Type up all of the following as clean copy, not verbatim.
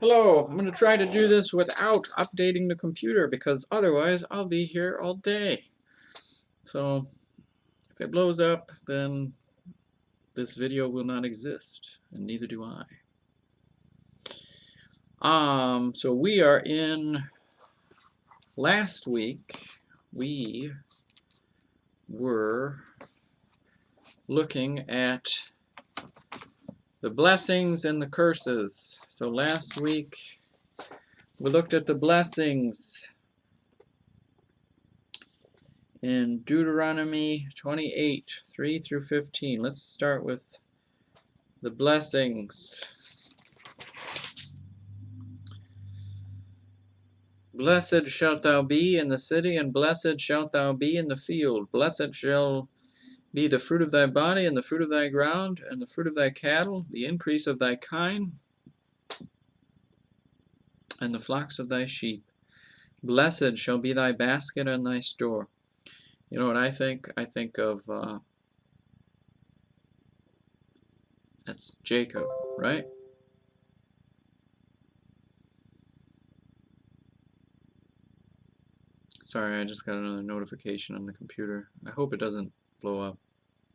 Hello, I'm going to try to do this without updating the computer because otherwise I'll be here all day. So if it blows up, then this video will not exist, and neither do I. So we are in, last week we were looking at the blessings and the curses. So last week we looked at the blessings in Deuteronomy 28, 3 through 15. Let's start with the blessings. Blessed shalt thou be in the city, and blessed shalt thou be in the field. Blessed shall be the fruit of thy body, and the fruit of thy ground, and the fruit of thy cattle, the increase of thy kine, and the flocks of thy sheep. Blessed shall be thy basket and thy store. You know what I think? I think of, that's Jacob, right? Sorry, I just got another notification on the computer. I hope it doesn't blow up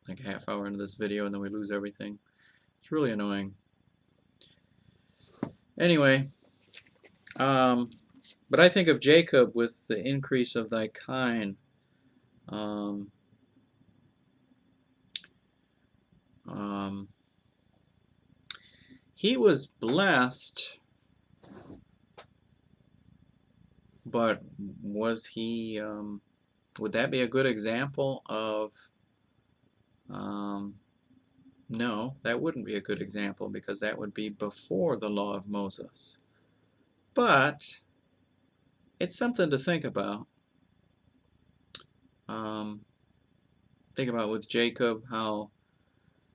like a half hour into this video and then we lose everything. It's really annoying. Anyway, but I think of Jacob with the increase of thy kine. He was blessed, but was he, would that be a good example of, no, that wouldn't be a good example because that would be before the law of Moses. But it's something to think about. Think about with Jacob how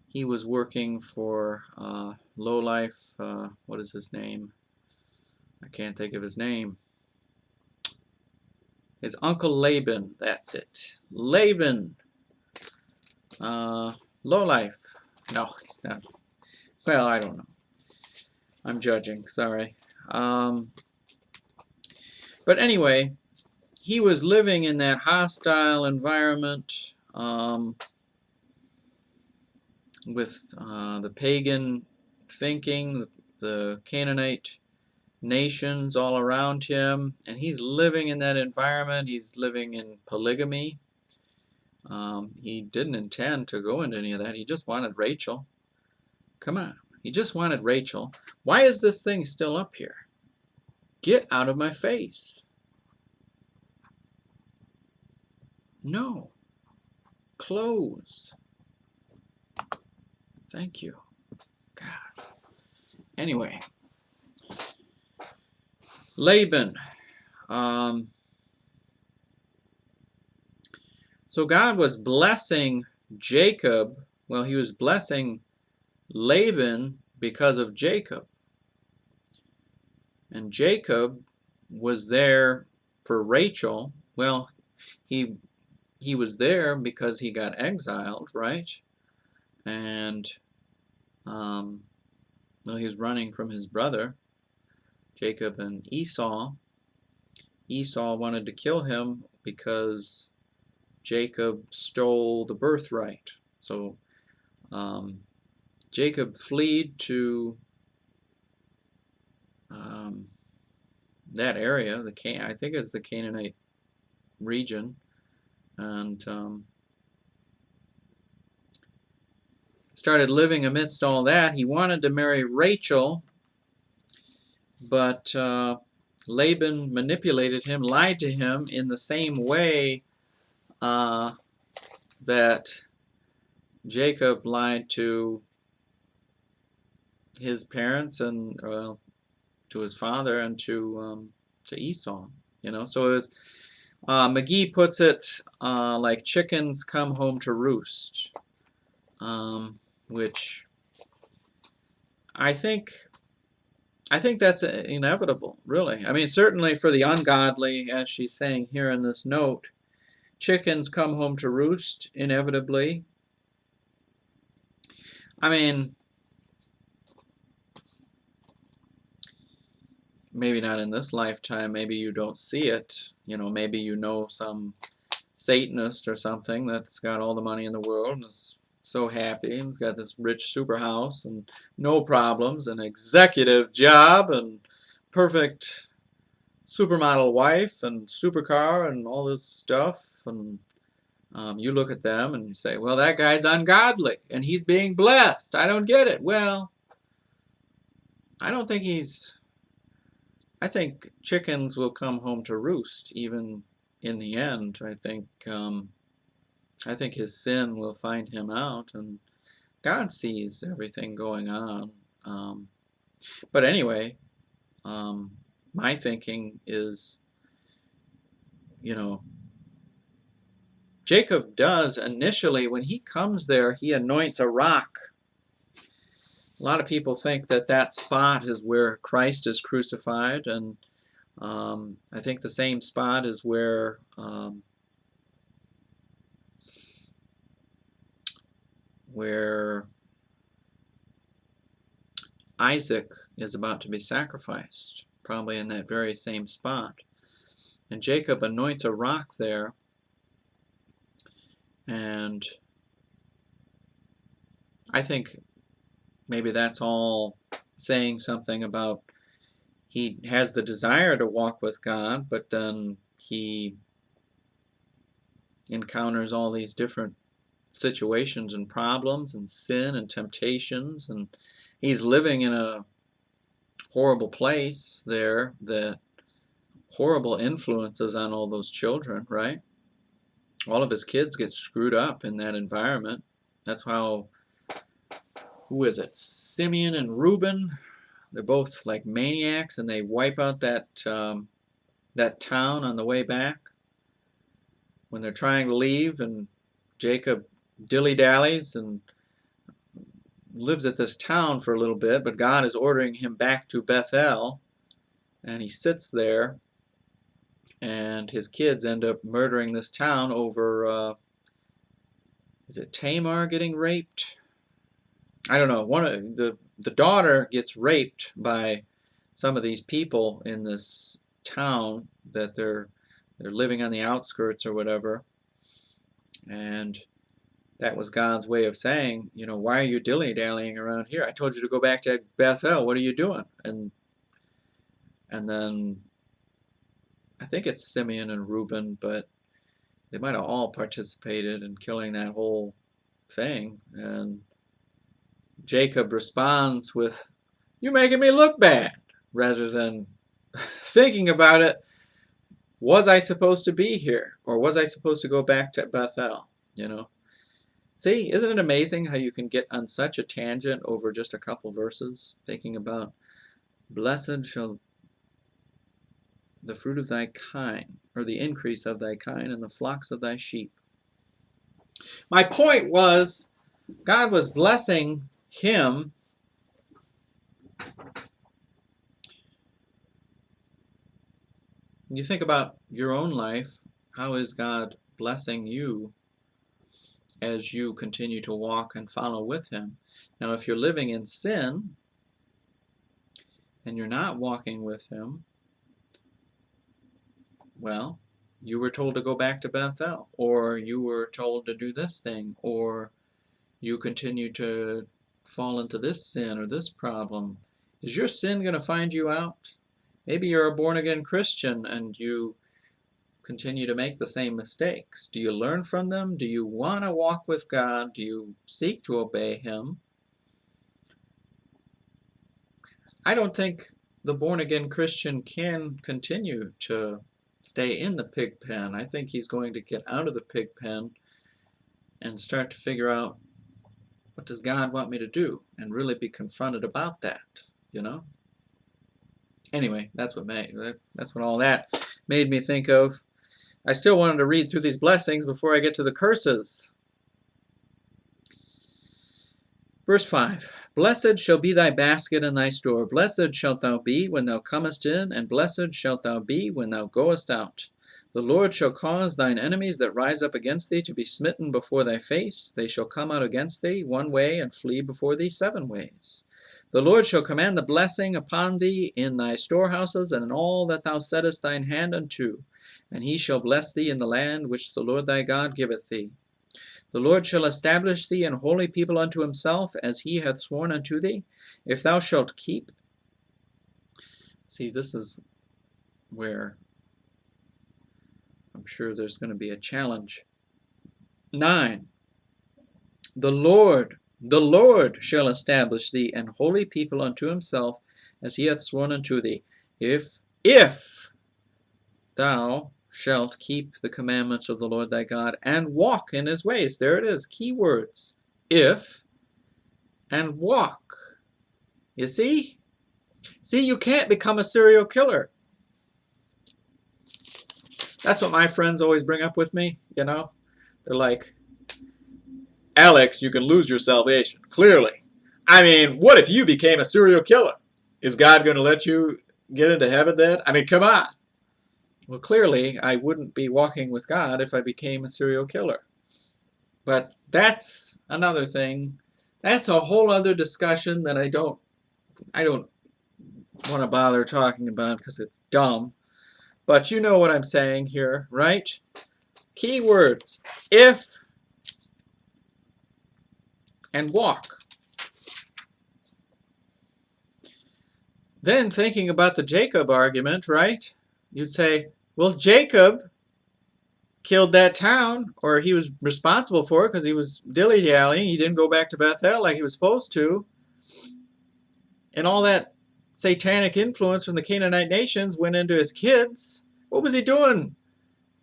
he was working for lowlife, what is his name? I can't think of his name. His uncle Laban, that's it. Laban. Lowlife. No, he's not. Well, I don't know. I'm judging, sorry. But anyway, he was living in that hostile environment with the pagan thinking, the Canaanite nations all around him, and he's living in that environment. He's living in polygamy. He didn't intend to go into any of that. He just wanted Rachel. Come on. He just wanted Rachel. Why is this thing still up here? Get out of my face. No. Close. Thank you. God. Anyway. Laban. So God was blessing Jacob. Well, he was blessing Laban because of Jacob. And Jacob was there for Rachel. Well, he was there because he got exiled, right? And well, he was running from his brother, Jacob and Esau. Esau wanted to kill him because Jacob stole the birthright. So Jacob fled to that area, I think it's the Canaanite region, and started living amidst all that. He wanted to marry Rachel, but Laban manipulated him, lied to him in the same way that Jacob lied to his parents and to his father and to Esau. You know, so it was, McGee puts it like chickens come home to roost, which I think that's inevitable, really. I mean, certainly for the ungodly, as she's saying here in this note, chickens come home to roost inevitably. I mean, maybe not in this lifetime, maybe you don't see it, maybe you know some Satanist or something that's got all the money in the world and is so happy and has got this rich super house and no problems, an executive job and perfect supermodel wife and supercar and all this stuff, and you look at them and you say, well, that guy's ungodly and he's being blessed. I don't get it. Well, I don't think I think chickens will come home to roost even in the end. I think his sin will find him out, and God sees everything going on. But anyway, my thinking is, Jacob does initially, when he comes there, he anoints a rock. A lot of people think that that spot is where Christ is crucified, and I think the same spot is where Isaac is about to be sacrificed, probably in that very same spot. And Jacob anoints a rock there, and I think maybe that's all saying something about he has the desire to walk with God, but then he encounters all these different situations and problems and sin and temptations, and he's living in a horrible place there, that horrible influences on all those children, right? All of his kids get screwed up in that environment. That's how, who is it, Simeon and Reuben, they're both like maniacs, and they wipe out that town on the way back when they're trying to leave, and Jacob dilly-dallies and lives at this town for a little bit, but God is ordering him back to Bethel, and he sits there, and his kids end up murdering this town over, is it Tamar getting raped? I don't know. One of the daughter gets raped by some of these people in this town that they're living on the outskirts or whatever, and that was God's way of saying, why are you dilly-dallying around here? I told you to go back to Bethel. What are you doing? And then I think it's Simeon and Reuben, but they might have all participated in killing that whole thing. And Jacob responds with, "You're making me look bad," rather than thinking about it. Was I supposed to be here? Or was I supposed to go back to Bethel? See, isn't it amazing how you can get on such a tangent over just a couple verses, thinking about, blessed shall the fruit of thy kine, or the increase of thy kine, and the flocks of thy sheep. My point was, God was blessing him you think about your own life. How is God blessing you as you continue to walk and follow with him? Now, if you're living in sin and you're not walking with him, well, you were told to go back to Bethel, or you were told to do this thing, or you continue to fall into this sin or this problem. Is your sin going to find you out? Maybe you're a born-again Christian and you continue to make the same mistakes. Do you learn from them? Do you want to walk with God? Do you seek to obey him? I don't think the born-again Christian can continue to stay in the pig pen. I think he's going to get out of the pig pen and start to figure out, what does God want me to do? And really be confronted about that, Anyway, that's what all that made me think of. I still wanted to read through these blessings before I get to the curses. Verse 5, Blessed shall be thy basket and thy store. Blessed shalt thou be when thou comest in, and blessed shalt thou be when thou goest out. The Lord shall cause thine enemies that rise up against thee to be smitten before thy face. They shall come out against thee one way, and flee before thee 7 ways. The Lord shall command the blessing upon thee in thy storehouses and in all that thou settest thine hand unto, and he shall bless thee in the land which the Lord thy God giveth thee. The Lord shall establish thee an holy people unto himself, as he hath sworn unto thee, if thou shalt keep. See, this is where I'm sure there's going to be a challenge. 9. The Lord shall establish thee an holy people unto himself, as he hath sworn unto thee, if thou shalt keep the commandments of the Lord thy God, and walk in his ways. There it is, key words. If and walk. You see? See, you can't become a serial killer. That's what my friends always bring up with me, you know? They're like, Alex, you can lose your salvation, clearly. I mean, what if you became a serial killer? Is God going to let you get into heaven then? I mean, come on. Well, clearly, I wouldn't be walking with God if I became a serial killer. But that's another thing. That's a whole other discussion that I don't want to bother talking about because it's dumb. But you know what I'm saying here, right? Keywords. If and walk. Then thinking about the Jacob argument, right? You'd say, well, Jacob killed that town, or he was responsible for it because he was dilly-dallying. He didn't go back to Bethel like he was supposed to. And all that satanic influence from the Canaanite nations went into his kids. What was he doing?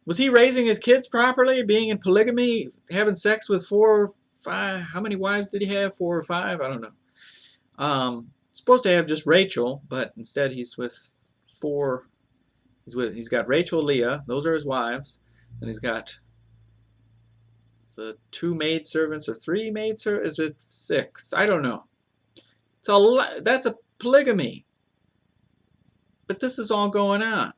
Was he raising his kids properly, being in polygamy, having sex with 4 or 5? How many wives did he have? 4 or 5? I don't know. Supposed to have just Rachel, but instead he's with 4. He's got Rachel, Leah. Those are his wives. And he's got the 2 maidservants or 3 maidservants. Is it 6? I don't know. That's a polygamy. But this is all going on.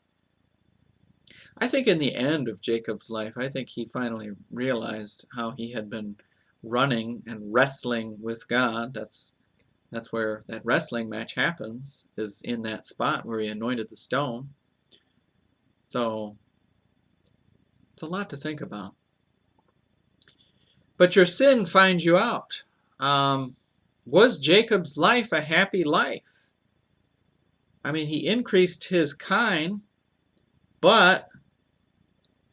I think in the end of Jacob's life, I think he finally realized how he had been running and wrestling with God. That's where that wrestling match happens, is in that spot where he anointed the stone. So it's a lot to think about. But your sin finds you out. Was Jacob's life a happy life? I mean, he increased his kind, but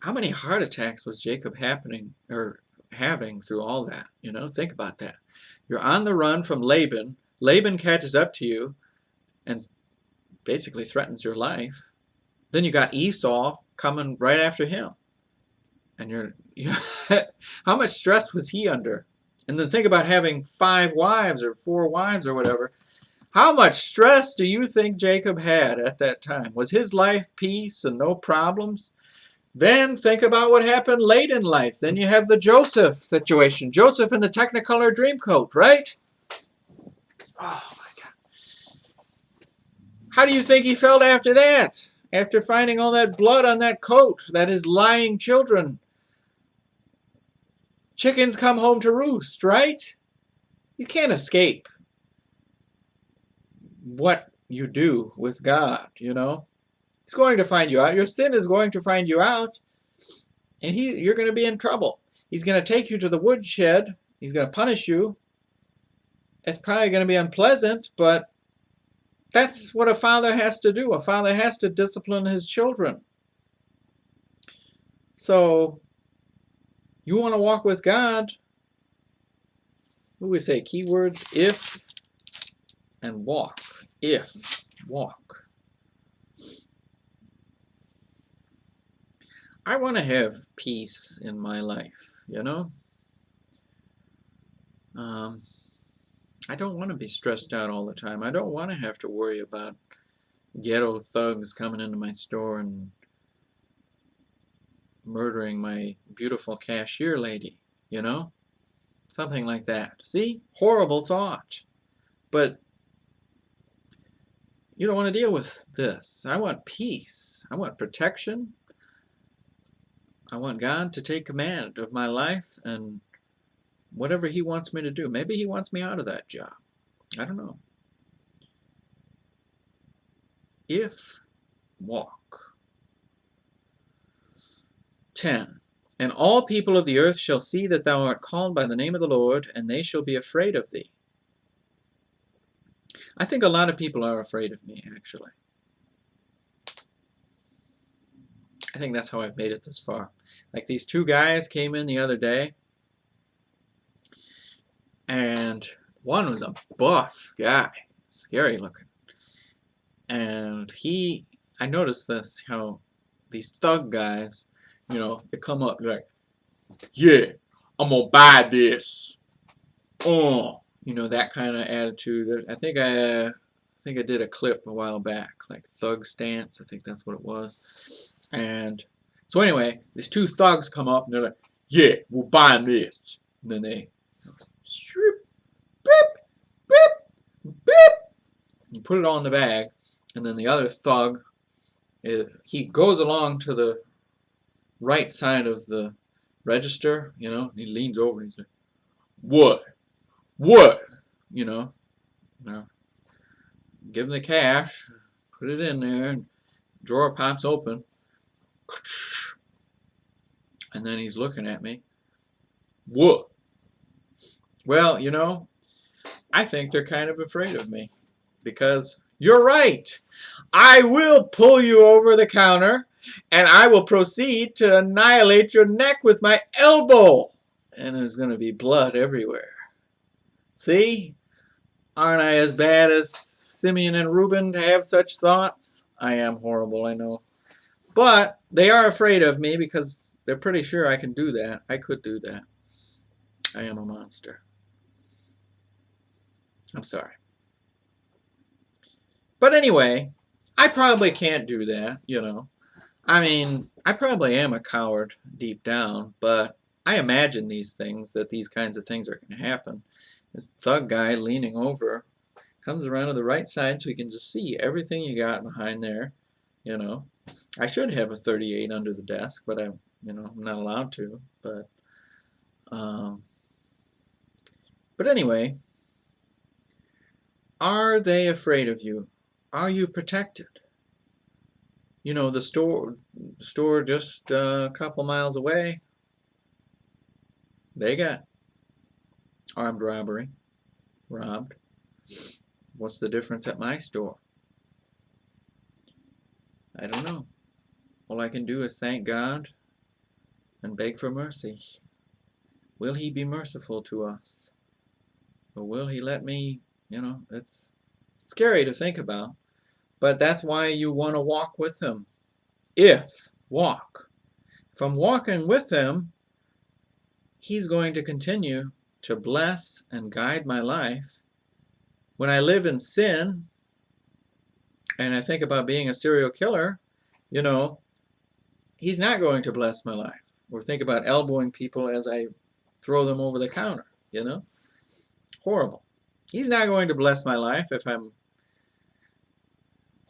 how many heart attacks was Jacob having through all that? You know, think about that. You're on the run from Laban. Laban catches up to you and basically threatens your life. Then you got Esau coming right after him. And you're how much stress was he under? And then think about having 5 wives or 4 wives or whatever. How much stress do you think Jacob had at that time? Was his life peace and no problems? Then think about what happened late in life. Then you have the Joseph situation. Joseph in the Technicolor Dreamcoat, right? Oh my God. How do you think he felt after that? After finding all that blood on that coat, that his lying children. Chickens come home to roost, right? You can't escape what you do with God, you know. He's going to find you out. Your sin is going to find you out. And you're going to be in trouble. He's going to take you to the woodshed. He's going to punish you. It's probably going to be unpleasant, but that's what a father has to do. A father has to discipline his children. So, you want to walk with God? What do we say? Keywords, if and walk. If, walk. I want to have peace in my life, you know? I don't want to be stressed out all the time. I don't want to have to worry about ghetto thugs coming into my store and murdering my beautiful cashier lady, you know? Something like that. See? Horrible thought. But you don't want to deal with this. I want peace. I want protection. I want God to take command of my life and whatever he wants me to do. Maybe he wants me out of that job. I don't know. if walk. 10. And all people of the earth shall see that thou art called by the name of the Lord, and they shall be afraid of thee. I think a lot of people are afraid of me, actually. I think that's how I've made it this far. Like these two guys came in the other day, and one was a buff guy, scary looking. And I noticed this, how these thug guys, you know, they come up like, yeah, I'm gonna buy this. Oh, you know, that kind of attitude. I think I did a clip a while back, like thug stance. I think that's what it was. And so anyway, these two thugs come up and they're like, yeah, we're buying this. And then they, beep, beep, beep. You put it all in the bag, and then the other thug, he goes along to the right side of the register, you know, and he leans over and he's like, what, you know, give him the cash, put it in there, drawer pops open, and then he's looking at me, what? Well, you know, I think they're kind of afraid of me, because you're right, I will pull you over the counter, and I will proceed to annihilate your neck with my elbow. And there's going to be blood everywhere. See? Aren't I as bad as Simeon and Reuben to have such thoughts? I am horrible, I know. But they are afraid of me because they're pretty sure I can do that. I could do that. I am a monster. I'm sorry. But anyway, I probably can't do that, you know. I mean, I probably am a coward deep down, but I imagine these things, that these kinds of things are going to happen. This thug guy leaning over comes around to the right side so he can just see everything you got behind there, you know. I should have a 38 under the desk, but I'm not allowed to. But anyway, are they afraid of you? Are you protected? You know, the store just a couple miles away, they got armed robbery, robbed. What's the difference at my store? I don't know. All I can do is thank God and beg for mercy. Will He be merciful to us? Or will He let me, you know, it's scary to think about. But that's why you want to walk with Him. Walk. If I'm walking with Him, He's going to continue to bless and guide my life. When I live in sin, and I think about being a serial killer, you know, He's not going to bless my life. Or think about elbowing people as I throw them over the counter, you know. Horrible. He's not going to bless my life if I'm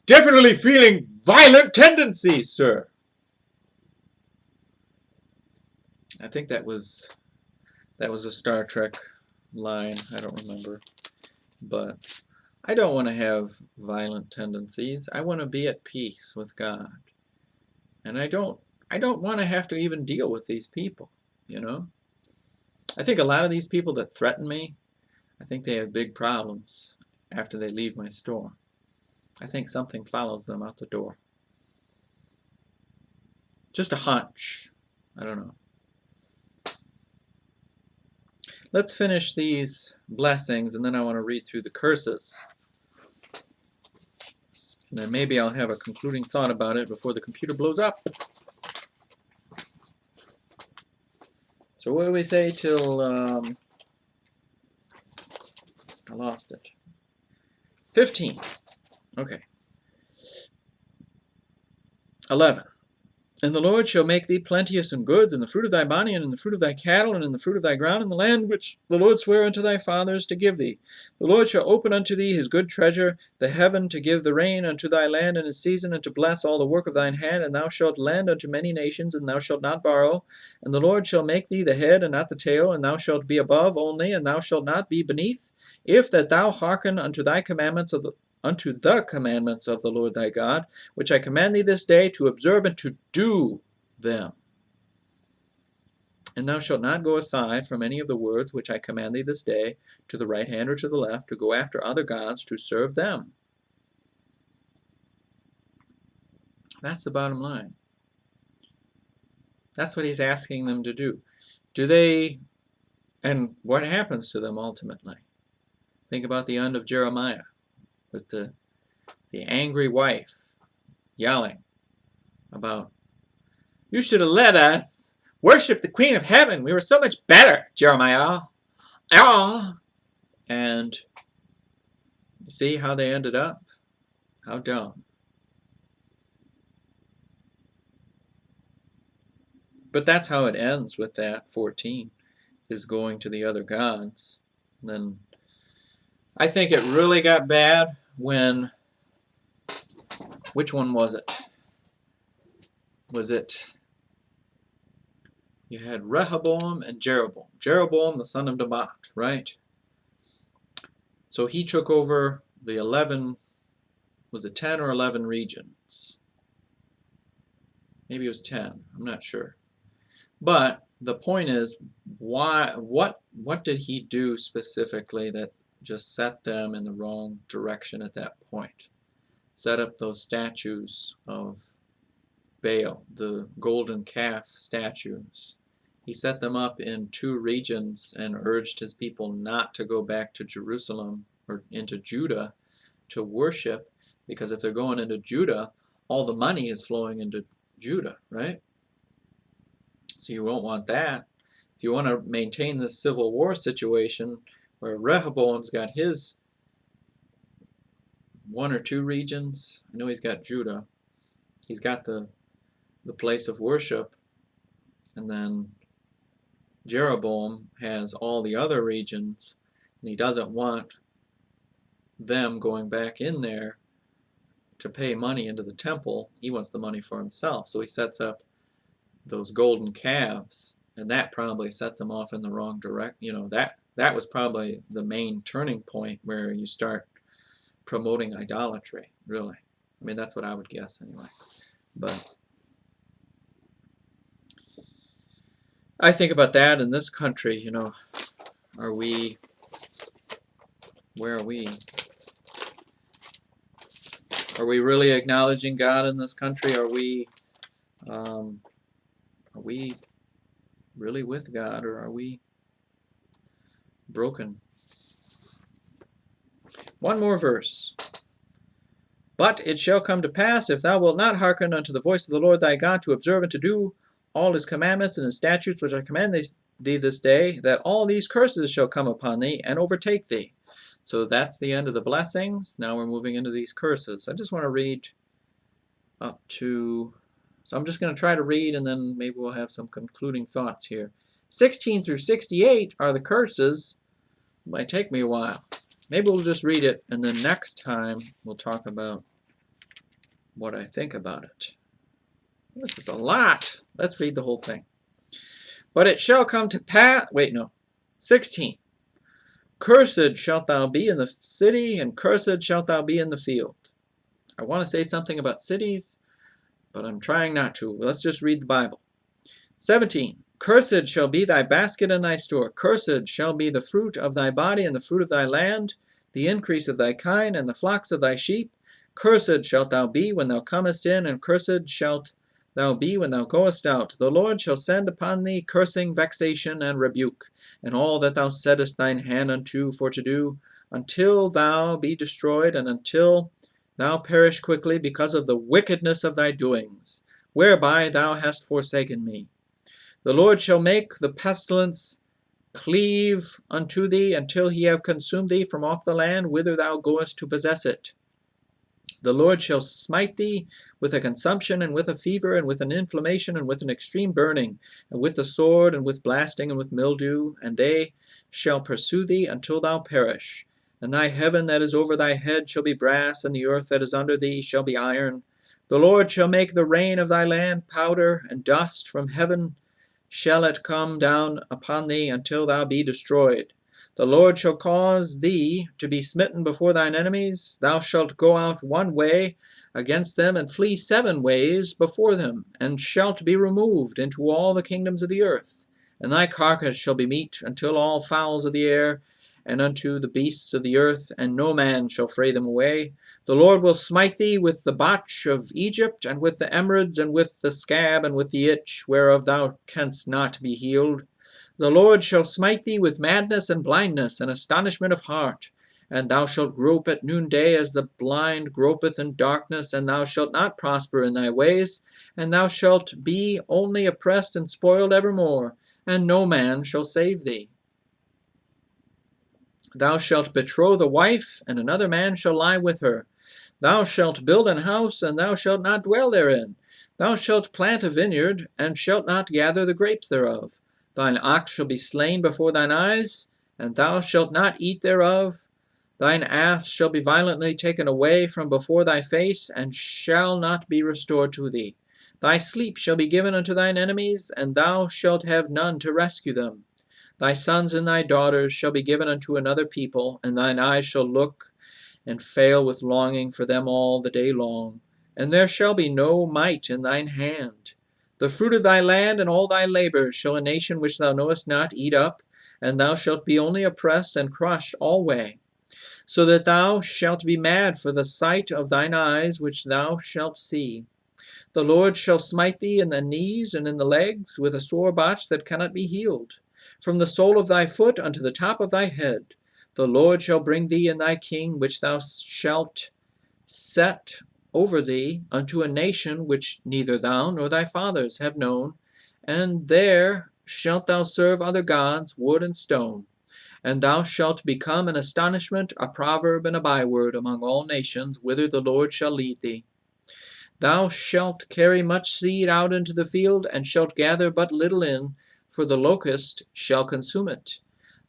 definitely feeling violent tendencies, sir. I think that was a Star Trek line. I don't remember. But I don't want to have violent tendencies. I want to be at peace with God. And I don't want to have to even deal with these people, you know. I think a lot of these people that threaten me, I think they have big problems after they leave my store. I think something follows them out the door. Just a hunch. I don't know. Let's finish these blessings, and then I want to read through the curses. And then maybe I'll have a concluding thought about it before the computer blows up. So what do we say till, I lost it. 15. Okay. 11. And the Lord shall make thee plenteous in goods, in the fruit of thy body, and in the fruit of thy cattle, and in the fruit of thy ground, in the land which the Lord sware unto thy fathers to give thee. The Lord shall open unto thee his good treasure, the heaven, to give the rain unto thy land in its season, and to bless all the work of thine hand. And thou shalt lend unto many nations, and thou shalt not borrow. And the Lord shall make thee the head, and not the tail, and thou shalt be above only, and thou shalt not be beneath, if that thou hearken unto thy commandments of unto the commandments of the Lord thy God, which I command thee this day, to observe and to do them. And thou shalt not go aside from any of the words which I command thee this day, to the right hand or to the left, to go after other gods, to serve them. That's the bottom line. That's what he's asking them to do. Do they, and what happens to them ultimately? Think about the end of Jeremiah, with the angry wife yelling about, you should have let us worship the Queen of Heaven. We were so much better, Jeremiah. Ah. And you see how they ended up? How dumb. But that's how it ends with that 14, is going to the other gods. And then I think it really got bad when, which one was it? Was it, you had Rehoboam and Jeroboam. Jeroboam, the son of Nebat, right? So he took over the 11, was it 10 or 11 regions? Maybe it was 10, I'm not sure. But the point is, why? What did he do specifically that just set them in the wrong direction at that point? Set up those statues of Baal, the golden calf statues. He set them up in 2 regions and urged his people not to go back to Jerusalem or into Judah to worship, because if they're going into Judah, all the money is flowing into Judah, right? So you won't want that. If you want to maintain this civil war situation where Rehoboam's got his 1 or 2 regions, I know he's got Judah, he's got the place of worship, and then Jeroboam has all the other regions, and he doesn't want them going back in there to pay money into the temple. He wants the money for himself, so he sets up those golden calves, and that probably set them off in the wrong direction. You know, that was probably the main turning point where you start promoting idolatry, really. I mean, that's what I would guess anyway. But I think about that in this country, you know, where are we? Are we really acknowledging God in this country? Are we really with God, or are we broken? One more verse. But it shall come to pass, if thou wilt not hearken unto the voice of the Lord thy God, to observe and to do all his commandments and his statutes which I command thee this day, that all these curses shall come upon thee and overtake thee. So that's the end of the blessings. Now we're moving into these curses. I just want to read up to, so I'm just going to try to read, and then maybe we'll have some concluding thoughts here. 16 through 68 are the curses. It might take me a while. Maybe we'll just read it, and then next time we'll talk about what I think about it. This is a lot. Let's read the whole thing. But it shall come to pass, 16. Cursed shalt thou be in the city, and cursed shalt thou be in the field. I want to say something about cities, but I'm trying not to. Let's just read the Bible. 17. Cursed shall be thy basket and thy store. Cursed shall be the fruit of thy body and the fruit of thy land, the increase of thy kine and the flocks of thy sheep. Cursed shalt thou be when thou comest in, and cursed shalt thou be when thou goest out. The Lord shall send upon thee cursing, vexation, and rebuke, and all that thou settest thine hand unto for to do, until thou be destroyed, and until thou perish quickly because of the wickedness of thy doings, whereby thou hast forsaken me. The Lord shall make the pestilence cleave unto thee until he have consumed thee from off the land whither thou goest to possess it. The Lord shall smite thee with a consumption, and with a fever, and with an inflammation, and with an extreme burning, and with the sword, and with blasting, and with mildew, and they shall pursue thee until thou perish. And thy heaven that is over thy head shall be brass, and the earth that is under thee shall be iron. The Lord shall make the rain of thy land powder, and dust from heaven shall it come down upon thee until thou be destroyed. The Lord shall cause thee to be smitten before thine enemies. Thou shalt go out one way against them, and flee 7 ways before them, and shalt be removed into all the kingdoms of the earth. And thy carcass shall be meat until all fowls of the air, and unto the beasts of the earth, and no man shall fray them away. The Lord will smite thee with the botch of Egypt, and with the emerods, and with the scab, and with the itch, whereof thou canst not be healed. The Lord shall smite thee with madness and blindness and astonishment of heart. And thou shalt grope at noonday as the blind gropeth in darkness, and thou shalt not prosper in thy ways, and thou shalt be only oppressed and spoiled evermore, and no man shall save thee. Thou shalt betroth a wife, and another man shall lie with her. Thou shalt build an house, and thou shalt not dwell therein. Thou shalt plant a vineyard, and shalt not gather the grapes thereof. Thine ox shall be slain before thine eyes, and thou shalt not eat thereof. Thine ass shall be violently taken away from before thy face, and shall not be restored to thee. Thy sleep shall be given unto thine enemies, and thou shalt have none to rescue them. Thy sons and thy daughters shall be given unto another people, and thine eyes shall look and fail with longing for them all the day long. And there shall be no might in thine hand. The fruit of thy land and all thy labors shall a nation which thou knowest not eat up, and thou shalt be only oppressed and crushed alway, so that thou shalt be mad for the sight of thine eyes which thou shalt see. The Lord shall smite thee in the knees and in the legs with a sore botch that cannot be healed, from the sole of thy foot unto the top of thy head. The Lord shall bring thee and thy king, which thou shalt set over thee, unto a nation which neither thou nor thy fathers have known, and there shalt thou serve other gods, wood and stone. And thou shalt become an astonishment, a proverb, and a byword among all nations, whither the Lord shall lead thee. Thou shalt carry much seed out into the field, and shalt gather but little in, for the locust shall consume it.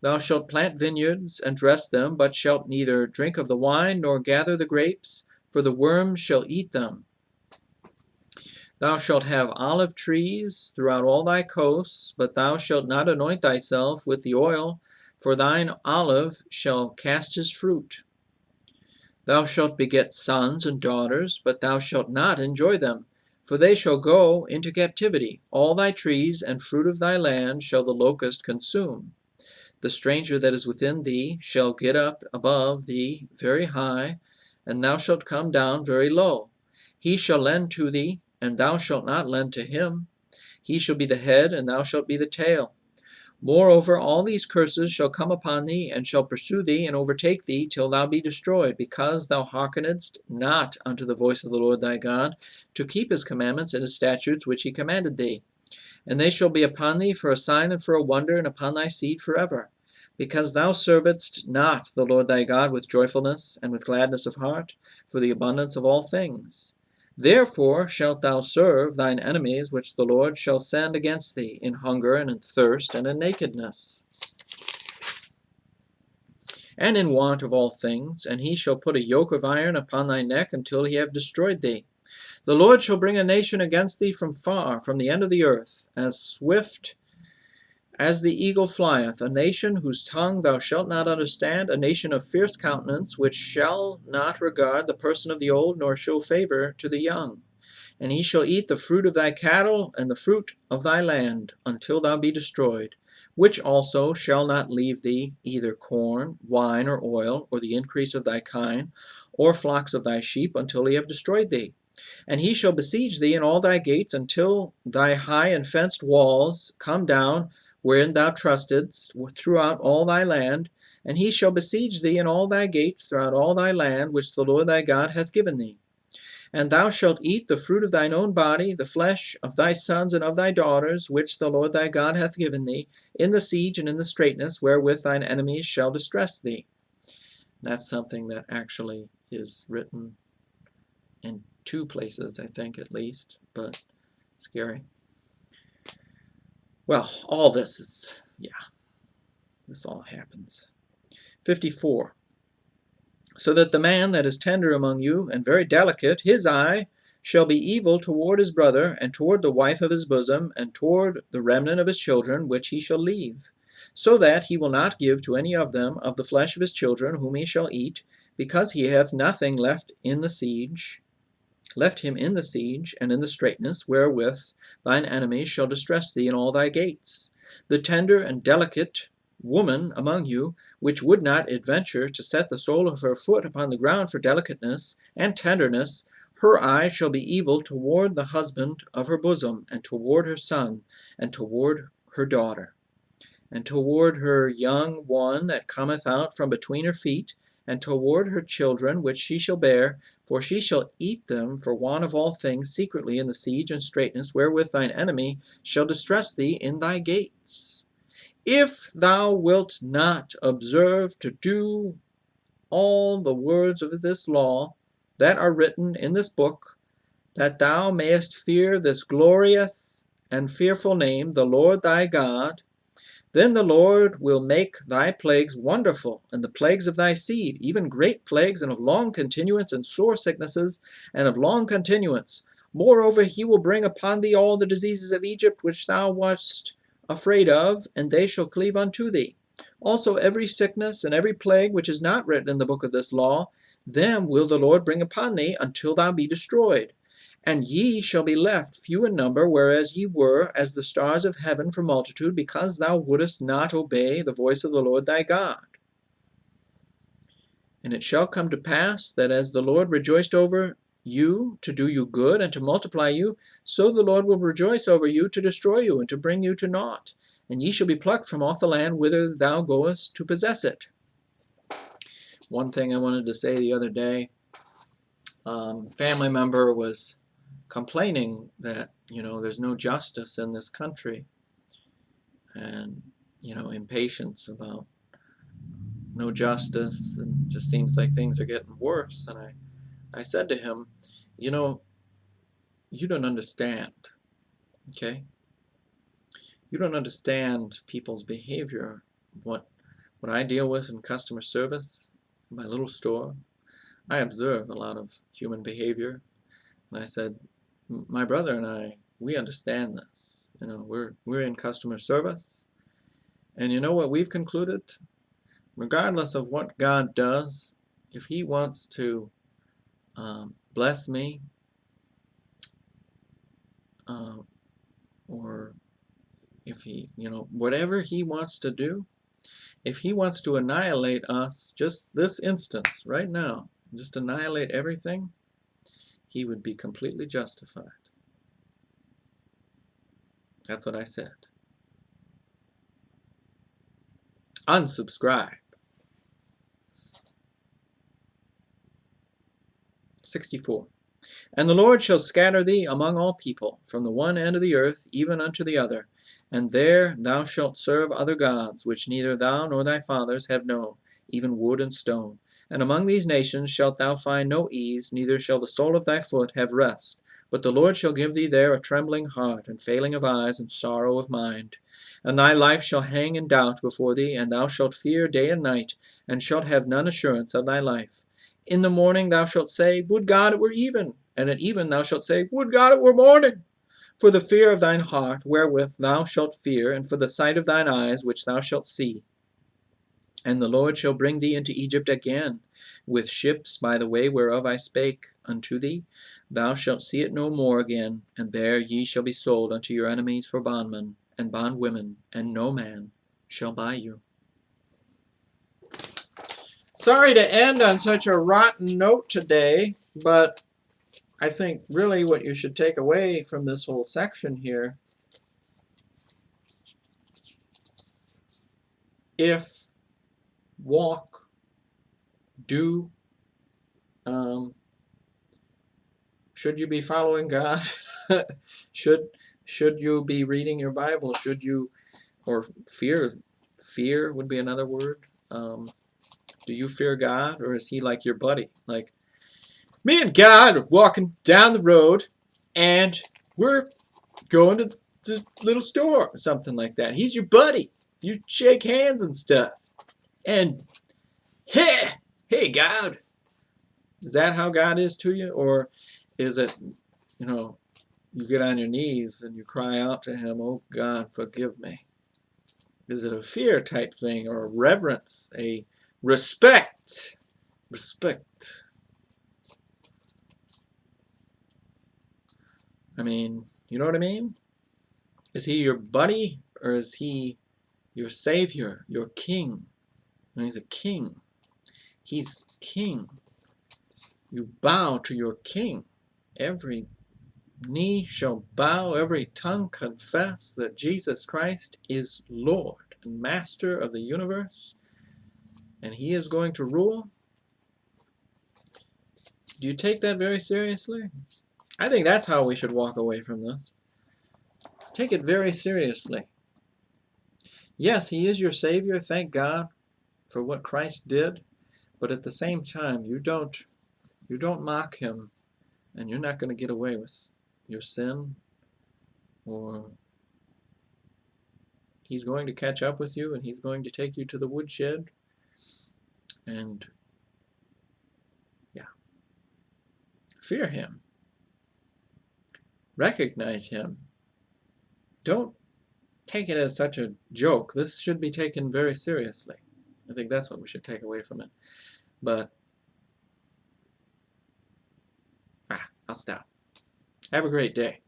Thou shalt plant vineyards, and dress them, but shalt neither drink of the wine, nor gather the grapes, for the worms shall eat them. Thou shalt have olive trees throughout all thy coasts, but thou shalt not anoint thyself with the oil, for thine olive shall cast his fruit. Thou shalt beget sons and daughters, but thou shalt not enjoy them, for they shall go into captivity. All thy trees and fruit of thy land shall the locust consume. The stranger that is within thee shall get up above thee very high, and thou shalt come down very low. He shall lend to thee, and thou shalt not lend to him. He shall be the head, and thou shalt be the tail. Moreover, all these curses shall come upon thee, and shall pursue thee, and overtake thee, till thou be destroyed, because thou hearkenedst not unto the voice of the Lord thy God, to keep his commandments and his statutes which he commanded thee. And they shall be upon thee for a sign and for a wonder, and upon thy seed forever, because thou servedst not the Lord thy God with joyfulness and with gladness of heart, for the abundance of all things. Therefore shalt thou serve thine enemies which the Lord shall send against thee, in hunger and in thirst and in nakedness, and in want of all things, and he shall put a yoke of iron upon thy neck until he have destroyed thee. The Lord shall bring a nation against thee from far, from the end of the earth, as swift as the eagle flieth, a nation whose tongue thou shalt not understand, a nation of fierce countenance, which shall not regard the person of the old, nor show favor to the young. And he shall eat the fruit of thy cattle, and the fruit of thy land, until thou be destroyed, which also shall not leave thee either corn, wine, or oil, or the increase of thy kine, or flocks of thy sheep, until he have destroyed thee. And he shall besiege thee in all thy gates, until thy high and fenced walls come down, wherein thou trustedst, throughout all thy land. And he shall besiege thee in all thy gates throughout all thy land, which the Lord thy God hath given thee. And thou shalt eat the fruit of thine own body, the flesh of thy sons and of thy daughters, which the Lord thy God hath given thee, in the siege and in the straitness wherewith thine enemies shall distress thee. That's something that actually is written in 2 places, I think, at least, but scary. Well, all this is, this all happens. 54. So that the man that is tender among you, and very delicate, his eye shall be evil toward his brother, and toward the wife of his bosom, and toward the remnant of his children, which he shall leave. so that he will not give to any of them of the flesh of his children whom he shall eat, because he hath nothing left him in the siege and in the straitness, wherewith thine enemies shall distress thee in all thy gates. The tender and delicate woman among you, which would not adventure to set the sole of her foot upon the ground for delicateness and tenderness, her eye shall be evil toward the husband of her bosom, and toward her son, and toward her daughter, and toward her young one that cometh out from between her feet, and toward her children which she shall bear, for she shall eat them for want of all things secretly in the siege and straitness, wherewith thine enemy shall distress thee in thy gates. If thou wilt not observe to do all the words of this law that are written in this book, that thou mayest fear this glorious and fearful name, the Lord thy God, then the Lord will make thy plagues wonderful, and the plagues of thy seed, even great plagues, and of long continuance, and sore sicknesses, and of long continuance. Moreover, he will bring upon thee all the diseases of Egypt which thou wast afraid of, and they shall cleave unto thee. Also every sickness and every plague which is not written in the book of this law, them will the Lord bring upon thee until thou be destroyed. And ye shall be left few in number, whereas ye were as the stars of heaven for multitude, because thou wouldest not obey the voice of the Lord thy God. And it shall come to pass that as the Lord rejoiced over you to do you good and to multiply you, so the Lord will rejoice over you to destroy you and to bring you to naught. And ye shall be plucked from off the land whither thou goest to possess it. One thing I wanted to say the other day, family member was complaining that, there's no justice in this country, and, impatience about no justice, and just seems like things are getting worse. And I said to him, you don't understand, okay? You don't understand people's behavior. What I deal with in customer service, in my little store, I observe a lot of human behavior. And I said, my brother and I, we understand this. We're in customer service. And you know what we've concluded? Regardless of what God does, if he wants to bless me, or if he, whatever he wants to do, if he wants to annihilate us, just this instance, right now, just annihilate everything, he would be completely justified. That's what I said. Unsubscribe. 64. And the Lord shall scatter thee among all people, from the one end of the earth even unto the other, and there thou shalt serve other gods, which neither thou nor thy fathers have known, even wood and stone. And among these nations shalt thou find no ease, neither shall the sole of thy foot have rest. But the Lord shall give thee there a trembling heart, and failing of eyes, and sorrow of mind. And thy life shall hang in doubt before thee, and thou shalt fear day and night, and shalt have none assurance of thy life. In the morning thou shalt say, Would God it were even! And at even thou shalt say, Would God it were morning! For the fear of thine heart, wherewith thou shalt fear, and for the sight of thine eyes, which thou shalt see. And the Lord shall bring thee into Egypt again, with ships by the way whereof I spake unto thee. Thou shalt see it no more again, and there ye shall be sold unto your enemies for bondmen and bondwomen, and no man shall buy you. Sorry to end on such a rotten note today, but I think really what you should take away from this whole section here, if, walk, do, should you be following God? should you be reading your Bible? Should you, or fear would be another word. Do you fear God, or is he like your buddy? Like, me and God are walking down the road, and we're going to the little store or something like that. He's your buddy. You shake hands and stuff. And, hey, God. Is that how God is to you? Or is it, you get on your knees and you cry out to him, oh, God, forgive me. Is it a fear type thing, or a reverence, a respect? Respect. I mean, you know what I mean? Is he your buddy, or is he your savior, your king? And he's a king. He's king. You bow to your king. Every knee shall bow, every tongue confess that Jesus Christ is Lord and Master of the universe, and he is going to rule. Do you take that very seriously? I think that's how we should walk away from this. Take it very seriously. Yes, he is your Savior, thank God for what Christ did, but at the same time, you don't mock him, and you're not going to get away with your sin, or he's going to catch up with you, and he's going to take you to the woodshed. And yeah, fear him. Recognize him. Don't take it as such a joke. This should be taken very seriously. I think that's what we should take away from it. But I'll stop. Have a great day.